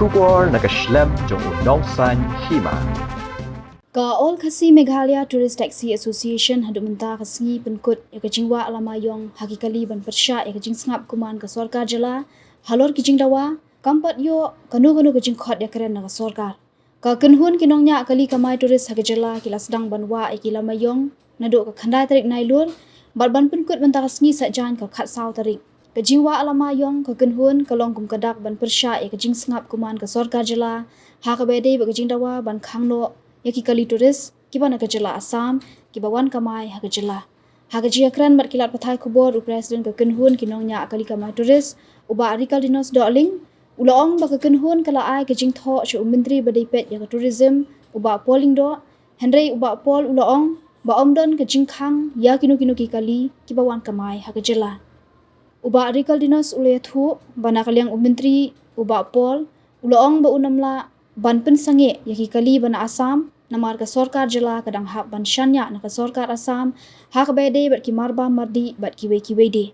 Shubor nakashlem jong unongsan hima. Ka All Khasi Meghalaya Tourist Taxi Association hadu menta khasngi penkut ya kajingwa alama yong hakikali ban persya ya kajing sngap kuman ka sarkar jala halor kijing dawa kampat yo kanu kajing khot ya keren na sarkar ka kenhun kinongnya kali kamai tourist hakajala kila sedang banwa ikila mayong nado ka khandai tarik nailur ban penkut menta khasngi sajan ka khat saw tarik kajingwa alama yong ka kenhun kalong kum kadak ban persya ya kajing sngap kuman ka sarkar jala ha ka bede ba kajing dawa ban khangno yaki kali turis kiba nak jela Assam kiba wan kamai ha jela ha jia kran mat kilat pathai khubor u president ka kenhun kinongnya kali kamai turis uba arikal dinos doling ulaong ba ka kenhun kala ai ka jing tho chu menteri badai pet ya tourism uba polling do henry uba pol ulaong ba omdon ka jing khang ya kinu ki kali kiba wan kamai ha jela uba arikal dinos ulay thu bana kalyang menteri uba pol ulaong ba unamla ban pensange yaki kali bana Assam namar ka sarkar jala kadang hak ban shanya na ka sarkar Assam hak bede bat ki marba mardi bat ki de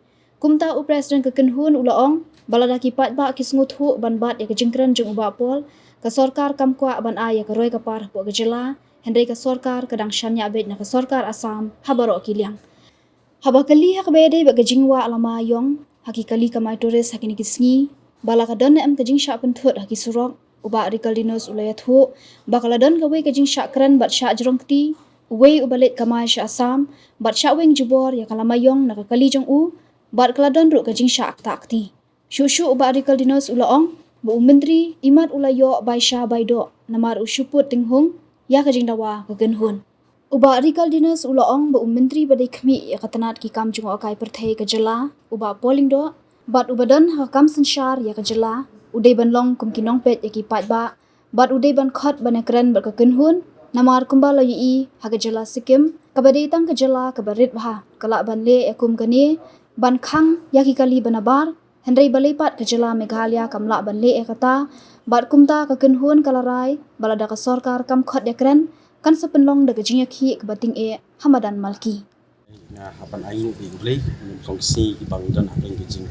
kumta u president ka kenhun ulaong balada ki pat ba ki sngut hu ban bat ya ka jingkran jung uba pol ka sarkar kamkwa ban aya ka roi ka par po ka jala hendai ka sarkar kadang shanya bet na ka sarkar Assam habaro ki liang habakali hak bede ba ka jingwa alama yong hakikali kamai tourist hakini kisngi bala ka don am ka jing sha penthut haki surok uba arikal dinos ulayat hu bakaladon ka we kajing syakran bat syak jerongti we ubalit kamai syak Assam bat syak weng jubor ya kalamayong nakakali jong u bat kaladon ru kajing syak takti shushu uba arikal dinos ulaong bu menteri imat ulayo baisha baido namar usyuput tinghung ya kajing dawa kagenhun uba arikal dinos ulaong bu menteri badai khmi ya katanat ki kam jung akai perthai ka jala uba polling do bat ubadan hakam sensyar ya ka jala udai ban long kum kinong pet yaki pat ba bat udai ban khot ban ekran bat ka kenhun namar kumba la yi haga jala sikim kabade tang ka jala kabarit bha kala ban le ekum kani ban khang yaki kali banabar hendrai balai pat ka jala Meghalaya kamla ban le ekata bat kumta ka kenhun kalarai balada ka sarkar kam khot ekran kan sepenlong da gajing yaki ka bating e Hamadan Malki na hapan ain di ulay kongsi ibang dan hapan gajing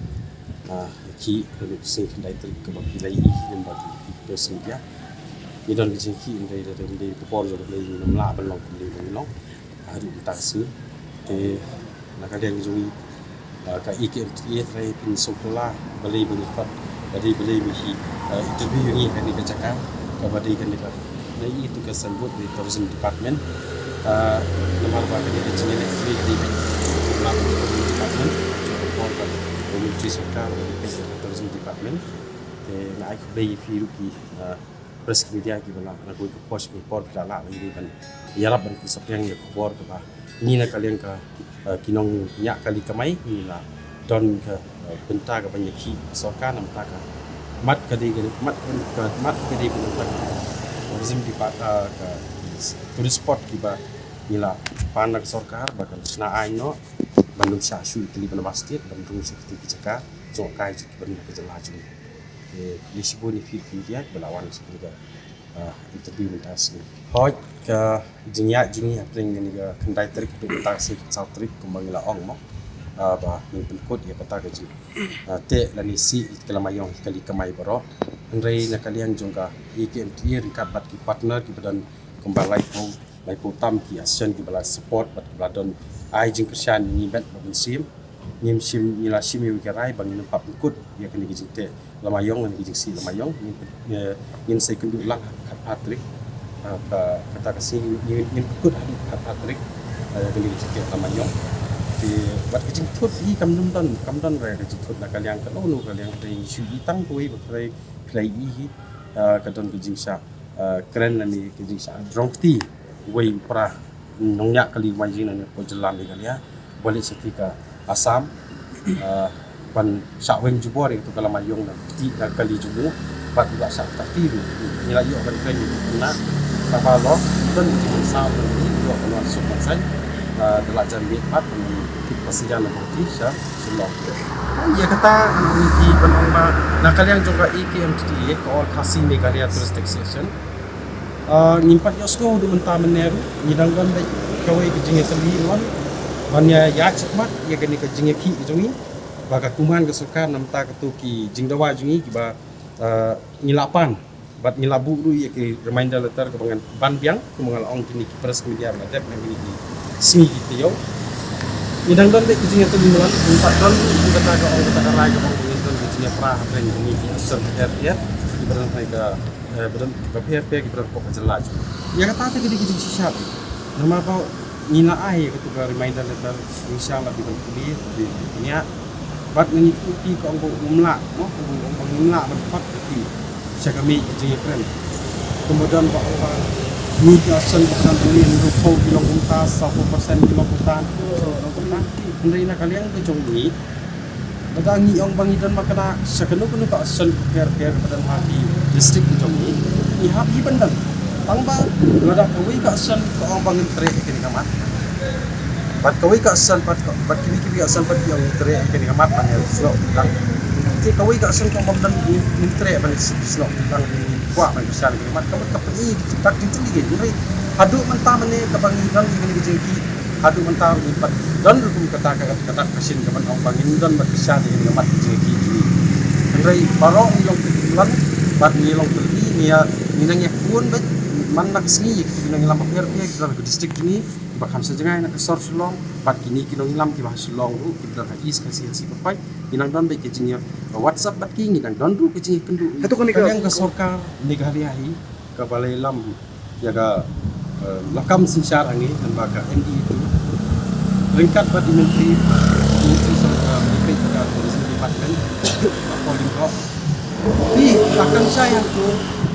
ki produksi kendai ter kebakilai dan bagi persmedia idan gejengki indai dari kupor jadi dari namla balong dari balong hari utasi te nakadang jui ka IKMTA trai pin sokola balai benipat dari balai mihi interview ni kan dikacakkan kepada ikan dekat nah itu kesebut di tourism department nomor bagi gejeng elektrik di department kupor Menteri Sarkar di Tourism Department na ai bay fi ruki press media ki bala na ko post report dala ini ban yarab ban ki sapyang ya kubor ka ni na kalian ka kinong nya kali kamai ni la don ka benta ka banyaki sarkar nam ta ka mat ka di mat ka di ban tourism department ka tourist spot ki ba ni la panak sarkar bakal sna ai no Bandung Syashu kali pada basket Bandung seperti kicaka zokai juga benar kejelah juga di sebuah film dia berlawan seperti interview mentas ni hoi ke jengya jengi apa yang ni kendai trik itu mentas south trik kembali lah ong mo bah yang penkut ya kata gaji te lani si kelamayong kali kemai baro andai nak kalian juga IKMTA ringkat bat ki partner ki badan kembali lai tam ki ASEAN ki bala support bat badan ai jing kersian ni bat sim nim sim ila sim yu gerai bang ni pap kut ya kini gijing te lamayong ni gijing si lamayong ni sai kundu lah Patrick kata kasi ni kut Patrick ya kini gijing te lamayong di bat gijing tut hi kam don re gijing tut na kalyang ka nu kalyang dei shu yi tang pui ba krai play hi ka don gijing sa keren ni gijing sa drongti wei pra nongnya kali majin na ko jalan ni kalia boleh setika Assam ban saweng jubor itu kala mayong na ti kali jumu bat juga sak tiru nilai yo kan kan na sama lo dan di sam ni yo kalau sudah sai dalam jambi pat pasijan na ti sa sulong ya kata di penongba na kalian juga IKMTA All Khasi Meghalaya Tourist Taxation nimpat yosko du menta meneru nyidanggan dai kawai kejinge kali wan banya ya cekmat ya gani kejinge ki jongi baga kuman ke suka namta ketuki jingdawa jungi kiba ngilapan bat ngilabu ru ya ke reminder letter ke bangan ban biang ke mengal ong kini ki pres media meladep nang kini ki smi gitu yo idang don de kucing itu limulan empat don ku kata ka ong kata rai ka ong ngin don kucing pra apa yang kini ki asal ya ibaran hai ka badan papier pe ibaran pok jelas ya kata ke di kucing sisa nama kau nina ai ke tu reminder letter insyaallah di kuliah di dunia bat mengikuti ke ong umla no ong umla berpat di kami jadi keren. Kemudian bahwa ni asan ini rupau bilang untas 1% 50%. Hendak kalian ke jongni. Badangi yang bangidan makana sakenu-kenu ka asan per pada hati distrik ke jongni. Ni happy bandang. Tangba ngada kawai ka asan ka ang bangin tre kini kamat. Bat kawai ka asan bat kini asan bat yang tre kini kamat panel slow bilang. Kawai ka asan kong mamdan mintre ban slok tang kuat ban besar ni mat kamu kapani tak tintu ni gini hadu mentah mene kabangidan ini gejengki hadu mentah lipat dan hukum kata kasin kaman ong bangin dan bat besar ni mat gejengki ini andai barong ilong kelan bat ilong kelbi nia minang yak pun bet man nak sini minang ilam papier pia kita ke distrik ini bakam sejengai nak sor sulong bat kini kinong ilam ki bah sulong ru kita is kasih si papai inang don baik kecingnya WhatsApp bat king inang don ru kecing kendu itu kan yang ke sorkar negara hari ke balai lam ya ga lakam sinsar angi dan baga MD itu ringkat bat menteri sorkar menteri ke tourism department calling kau ni lakam saya tu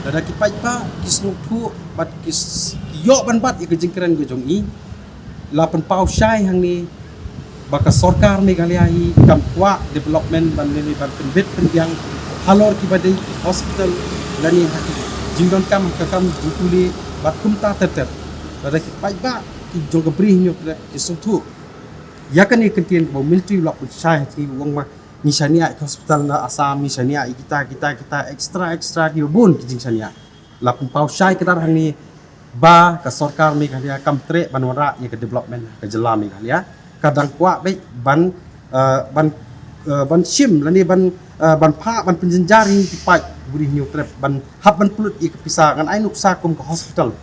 ada kipai pa kisnu tu bat kis yo ban bat ya kecing keren go jong i lapan pau syai hang ni baka sorkar Meghalaya hi kampwa development ban ni ban penbit pendiang halor ki badai hospital lani haki jingdon kam jukuli bat kumta tetet ada ki paiba ki joga brih nyok ki sutu yakan ni kentien bo military block syai ki wong ma ni sania hospital na asam ni sania kita extra ki bun ki jing sania lapan pau syai kedar hang ni ba ka sorkar Meghalaya kamtre banwara ya ke development ke jela Meghalaya kadang kuat baik ban sim lani ban pa ban penjenjari pipai gurih new trap ban hab ban pulut ik pisah ngan ai nuksa kum ke hospital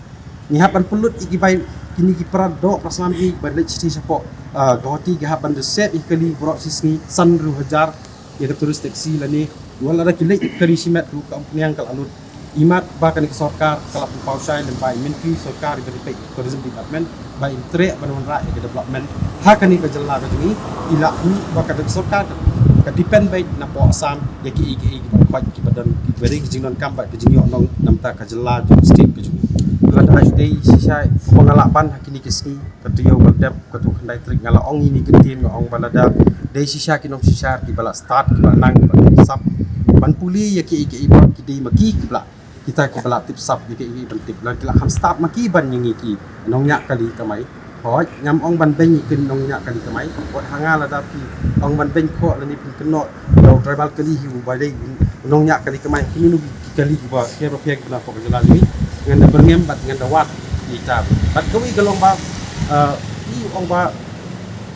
ni hab ban pulut ik bai kini ki prado prasam i ban lech si sapo gawati ga hab ban de set ikali bro sisni sanru hajar ya ke turis taksi lani wala ada kilai kari simat ru company yang kal alut imat bahkan ke sorkar kalap pausai dan by menteri sorkar dari tourism department by tre banwara ke development hakani ke jela ke ni ila ni bahkan ke sorkar ke depend by na po asam ya ki ba ki badan ki beri ke jingnon kam ba ke jingyo nong namta ke jela state ke juni lada dei sisai pengalapan hakini ke ski ke tiyo bagdap ke tu kandai trik ngala ong ini kentin ong balada dei sisa ki nong sisa ki bala start ki nang sap ban puli ya ki ba ki dei maki ki bala kita ke balap tip sap di ke penting lan kila ham start maki ban yang iki nong nya kali kamai hoi ngam ong ban ben kin nong nya kali kamai pot hanga la dapi ong ban ben ko lan ni pun keno do tribal kali hi ba dei nong nya kali kamai kini nu kali ba ke ro pek na ko jalan ni ngan da berngem bat ngan da wat kita bat kami galong ba ni ong ba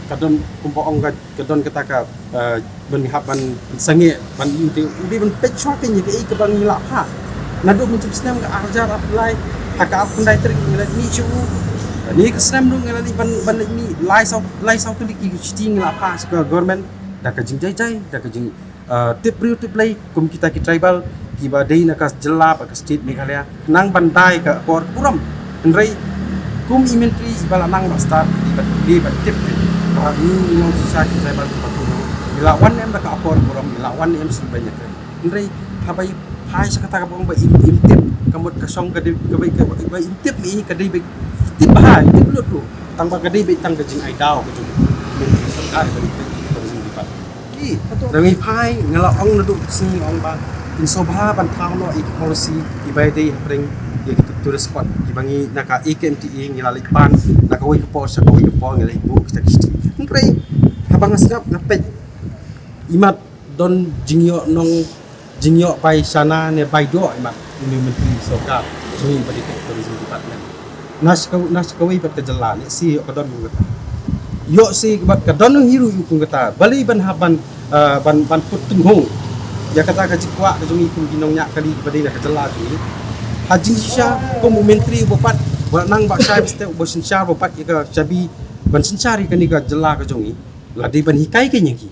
kadon kumpo ong kadon ketaka ben hab ban sange ban uti ban pek shopping ke ke bang ila ha nado muncul senam ke ajar apply haka apun dai trik ngala ni chu ni ke senam dong ngala ni ban ni lai sau tu ki city ngala pa ke government da ka jing jai da ka jing tip play kum kita ki tribal ki ba dei na ka jela ka state Meghalaya nang bandai ka por puram ndrei kum imentri bala nang ba start di ba tip ka ni no sisa ki tribal ka tu ila wan em da ka por puram ila wan em si banyak ndrei habai hai sakata ka bang ba intip kamot ka song ka de ka ba intip mi ka de ba intip ba intip lut lu tang ba ka de ba tang ka jing ai daw ka jung sarkar ba de tourism department ki dangi phai ngala ong na du sing ong ba in sobha ban thang no ik policy ki ba de bring ye ki tourist spot ki bangi naka EKMTE ngila lipan naka wi ko sa ko wi ko ngila bu kita kisti ngre habang asgap na pe imat don jingyo nong jingyo pai sana ne pai do imat ini menteri sorkar jui bagi tourism department nas kawai bat kejela ni si kadon ngata yo si bat kadon hiru yu kata bali ban haban ban put tunghong ya kata ka jikwa ka jungi kum ginong nya kali badai na kajala jungi hajing sha ko momentri bopat nang ba sai ste bosin sha bopat ka chabi ban sincari kani ka jala ka jungi ladi ban hikai ke nyaki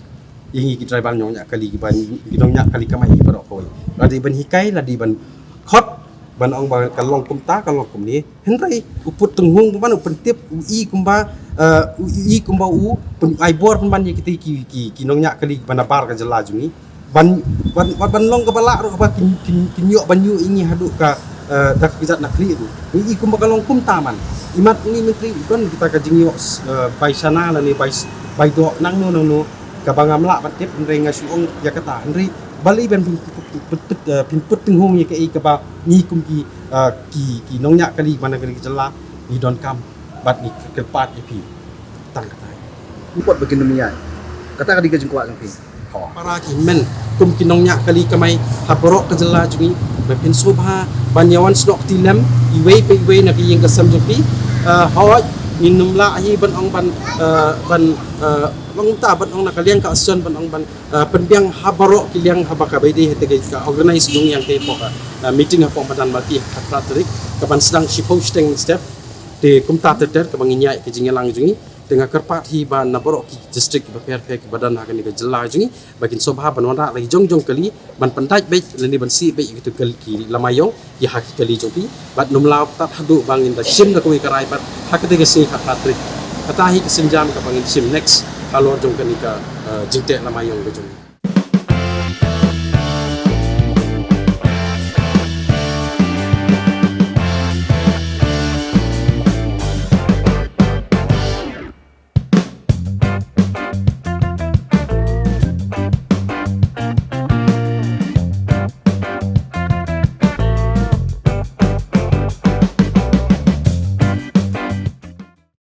yang ki driver nyong nya kali ban ginong nya kali kamai barok koi ladi ban hikai ladi ban khot ban ong ba kalong kumta kalong kum ni henrai uput tenghung ban upen tip ui kumba ui kumba u pen ai bor pen ban ki ginong nya kali ban bar ka jala jungi ban long ka bala ro ba kin yo ban yu ingi hadu ka dak bizat nakli itu ui kumba kalong kum taman imat ni menteri kan kita ka jing yo bai sana la ni bai do nang no ka bangam la bat tip henrai ngasuong ya kata henrai bali ben put tenghung ye ke ba ni kum ki nong nya kali mana kali jela ni don kam bat ni kepat ye pi tang kata Import begini mian. Kata ka di ka jengkuat sang pi. para ki men kum ki nong nya kali kamai haborok ke jela jungi ben sobha banyawan snok tilem iwe pe iwe na ki yang kesam jupi hawaj minum la hi ban ong ban long ta ban ong na kalian ka ason ban ong ban penbiang habaro kiliang habaka baidi hete ka organize dung yang te po meeting ha pong badan mati hatratrik ka ban sedang si posting step te kumta teter ka banginya ke jingelang jungi tengah kerpat hi ban na borok ki district ba per ke badan ha kan ke jela jungi bakin sobha ban wana lagi jong kali ban pandai be leni ban si be itu ki lamayong ya haki kali jopi bat numla tat hadu bangin da sim da koi karai bat hakte ke si hatratrik kata hi ke senjam ka bangin sim next kalau jong kan ka jingte lamayong ke jungi